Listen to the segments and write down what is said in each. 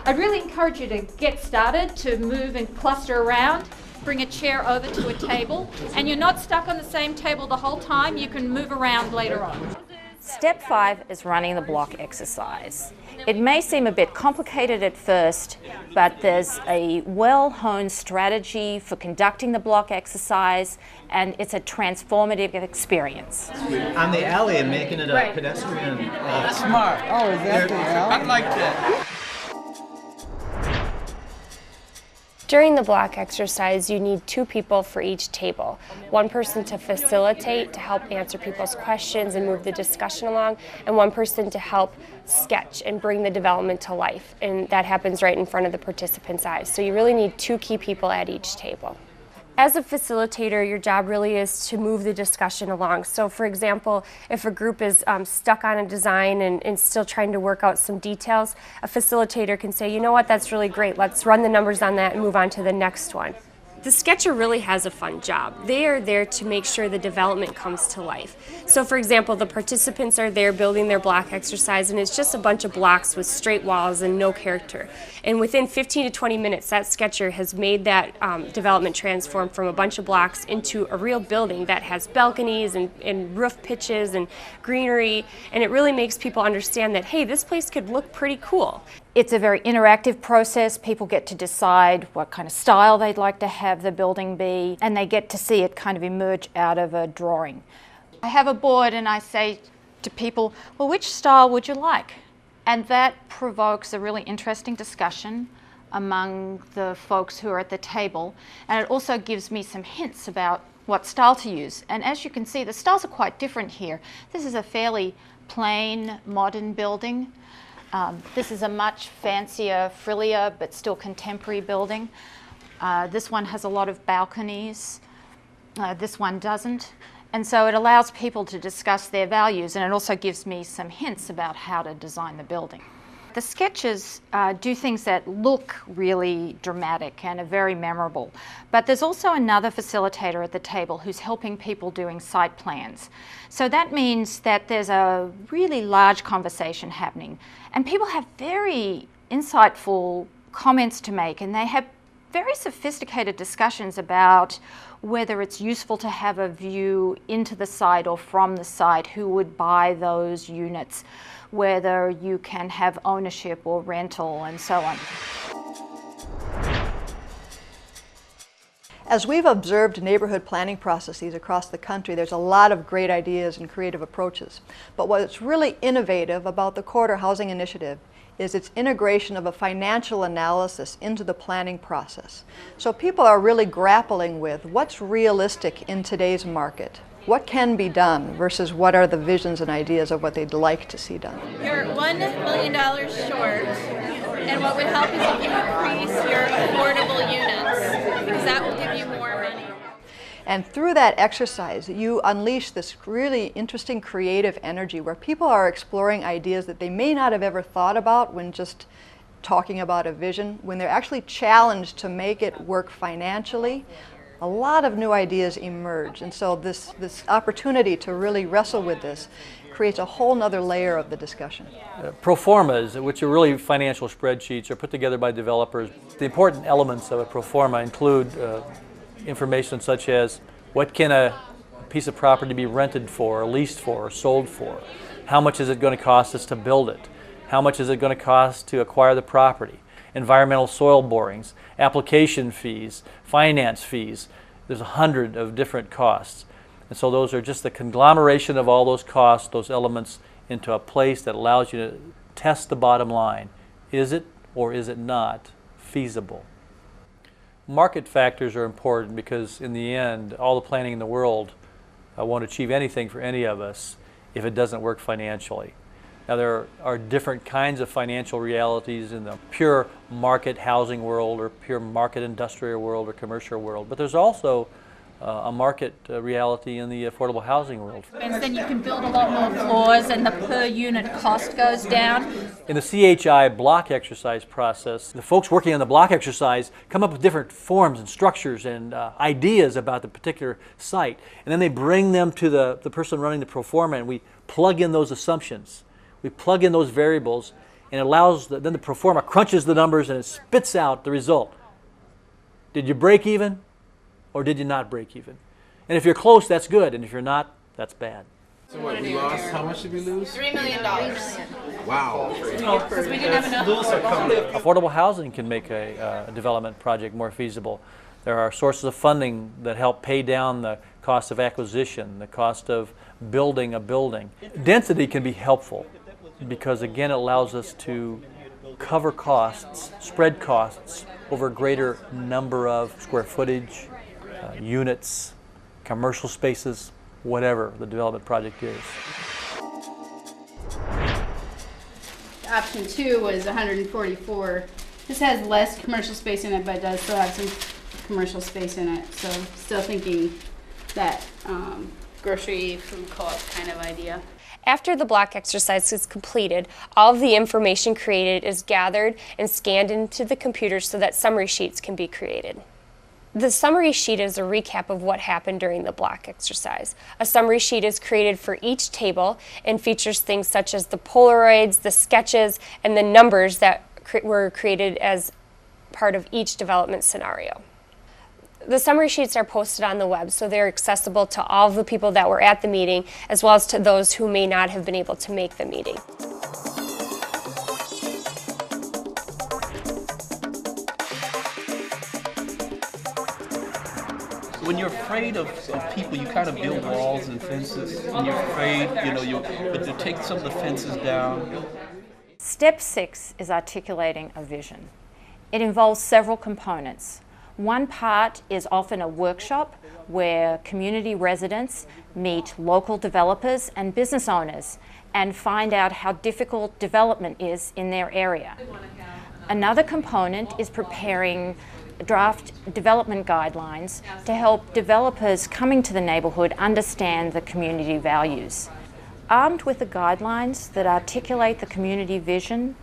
I'd really encourage you to get started, to move and cluster around, bring a chair over to a table, and you're not stuck on the same table the whole time. You can move around later on. Step 5 is running the block exercise. It may seem a bit complicated at first, but there's a well-honed strategy for conducting the block exercise, and it's a transformative experience. On the alley and making it a pedestrian. Smart. Oh, is that the alley? I like that. During the block exercise, you need 2 people for each table. One person to facilitate, to help answer people's questions and move the discussion along, and one person to help sketch and bring the development to life. And that happens right in front of the participants' eyes. So you really need 2 key people at each table. As a facilitator, your job really is to move the discussion along. So for example, if a group is stuck on a design and still trying to work out some details, a facilitator can say, you know what, that's really great, let's run the numbers on that and move on to the next one. The sketcher really has a fun job. They are there to make sure the development comes to life. So for example, the participants are there building their block exercise, and it's just a bunch of blocks with straight walls and no character. And within 15 to 20 minutes, that sketcher has made that development transform from a bunch of blocks into a real building that has balconies and roof pitches and greenery, and it really makes people understand that, hey, this place could look pretty cool. It's a very interactive process. People get to decide what kind of style they'd like to have the building be, and they get to see it kind of emerge out of a drawing. I have a board and I say to people, well, which style would you like? And that provokes a really interesting discussion among the folks who are at the table, and it also gives me some hints about what style to use. And as you can see, the styles are quite different here. This is a fairly plain, modern building. This is a much fancier, frillier, but still contemporary building. This one has a lot of balconies. This one doesn't. And so it allows people to discuss their values, and it also gives me some hints about how to design the building. The sketches do things that look really dramatic and are very memorable, but there's also another facilitator at the table who's helping people doing site plans. So that means that there's a really large conversation happening, and people have very insightful comments to make, and they have very sophisticated discussions about whether it's useful to have a view into the site or from the site, who would buy those units, whether you can have ownership or rental, and so on. As we've observed neighborhood planning processes across the country, there's a lot of great ideas and creative approaches. But what's really innovative about the Corridor Housing Initiative is its integration of a financial analysis into the planning process. So people are really grappling with what's realistic in today's market. What can be done versus what are the visions and ideas of what they'd like to see done. You're $1 million short, and what would help is if you increase your affordable units, because that will give you more money. And through that exercise, you unleash this really interesting creative energy where people are exploring ideas that they may not have ever thought about when just talking about a vision. When they're actually challenged to make it work financially, a lot of new ideas emerge. And so this opportunity to really wrestle with this creates a whole nother layer of the discussion. Pro formas, which are really financial spreadsheets, are put together by developers. The important elements of a pro forma include information such as what can a piece of property be rented for, or leased for, or sold for? How much is it going to cost us to build it? How much is it going to cost to acquire the property? Environmental soil borings, application fees, finance fees. There's 100 of different costs. And so those are just the conglomeration of all those costs, those elements, into a place that allows you to test the bottom line. Is it or is it not feasible? Market factors are important because in the end, all the planning in the world won't achieve anything for any of us if it doesn't work financially. Now there are different kinds of financial realities in the pure market housing world or pure market industrial world or commercial world, but there's also a market reality in the affordable housing world. And then you can build a lot more floors and the per unit cost goes down. In the CHI block exercise process, the folks working on the block exercise come up with different forms and structures and ideas about the particular site. And then they bring them to the person running the pro forma, and we plug in those assumptions. We plug in those variables, and it allows, then the pro forma crunches the numbers and it spits out the result. Did you break even or did you not break even? And if you're close, that's good, and if you're not, that's bad. So what, we lost, how much did we lose? $3 million. Wow. Because we didn't have enough. Affordable housing can make a development project more feasible. There are sources of funding that help pay down the cost of acquisition, the cost of building a building. Density can be helpful because, again, it allows us to cover costs, spread costs over a greater number of square footage, units, commercial spaces, whatever the development project is. Option 2 was 144. This has less commercial space in it, but does still have some commercial space in it. So still thinking that grocery food co-op kind of idea. After the block exercise is completed, all of the information created is gathered and scanned into the computer so that summary sheets can be created. The summary sheet is a recap of what happened during the block exercise. A summary sheet is created for each table and features things such as the Polaroids, the sketches, and the numbers that were created as part of each development scenario. The summary sheets are posted on the web, so they're accessible to all of the people that were at the meeting, as well as to those who may not have been able to make the meeting. When you're afraid of people, you kind of build walls and fences. When you're afraid, but you take some of the fences down. Step 6 is articulating a vision. It involves several components. One part is often a workshop where community residents meet local developers and business owners and find out how difficult development is in their area. Another component is preparing draft development guidelines to help developers coming to the neighbourhood understand the community values. Armed with the guidelines that articulate the community vision,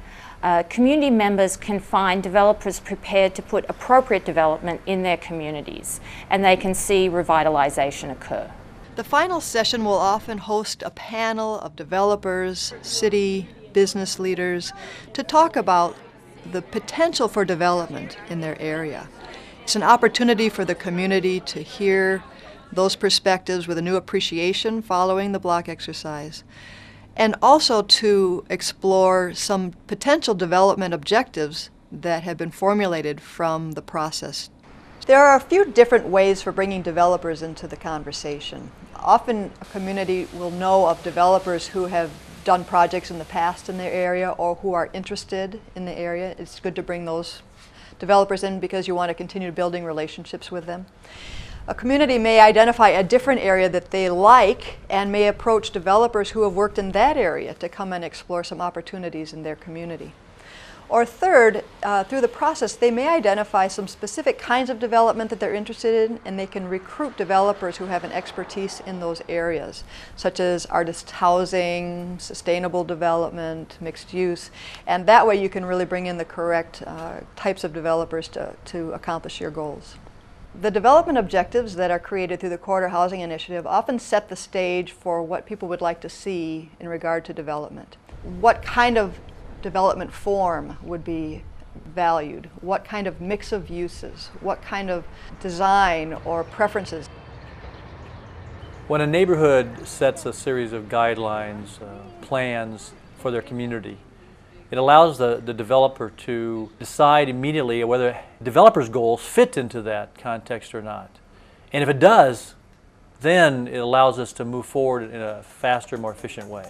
community members can find developers prepared to put appropriate development in their communities, and they can see revitalization occur. The final session will often host a panel of developers, city, business leaders to talk about the potential for development in their area. It's an opportunity for the community to hear those perspectives with a new appreciation following the block exercise, and also to explore some potential development objectives that have been formulated from the process. There are a few different ways for bringing developers into the conversation. Often a community will know of developers who have done projects in the past in their area or who are interested in the area. It's good to bring those developers in because you want to continue building relationships with them. A community may identify a different area that they like and may approach developers who have worked in that area to come and explore some opportunities in their community. Or third, through the process, they may identify some specific kinds of development that they're interested in, and they can recruit developers who have an expertise in those areas, such as artist housing, sustainable development, mixed use, and that way you can really bring in the correct types of developers to accomplish your goals. The development objectives that are created through the Corridor Housing Initiative often set the stage for what people would like to see in regard to development. What kind of development form would be valued? What kind of mix of uses? What kind of design or preferences? When a neighborhood sets a series of guidelines, plans for their community, it allows the developer to decide immediately whether developer's goals fit into that context or not. And if it does, then it allows us to move forward in a faster, more efficient way.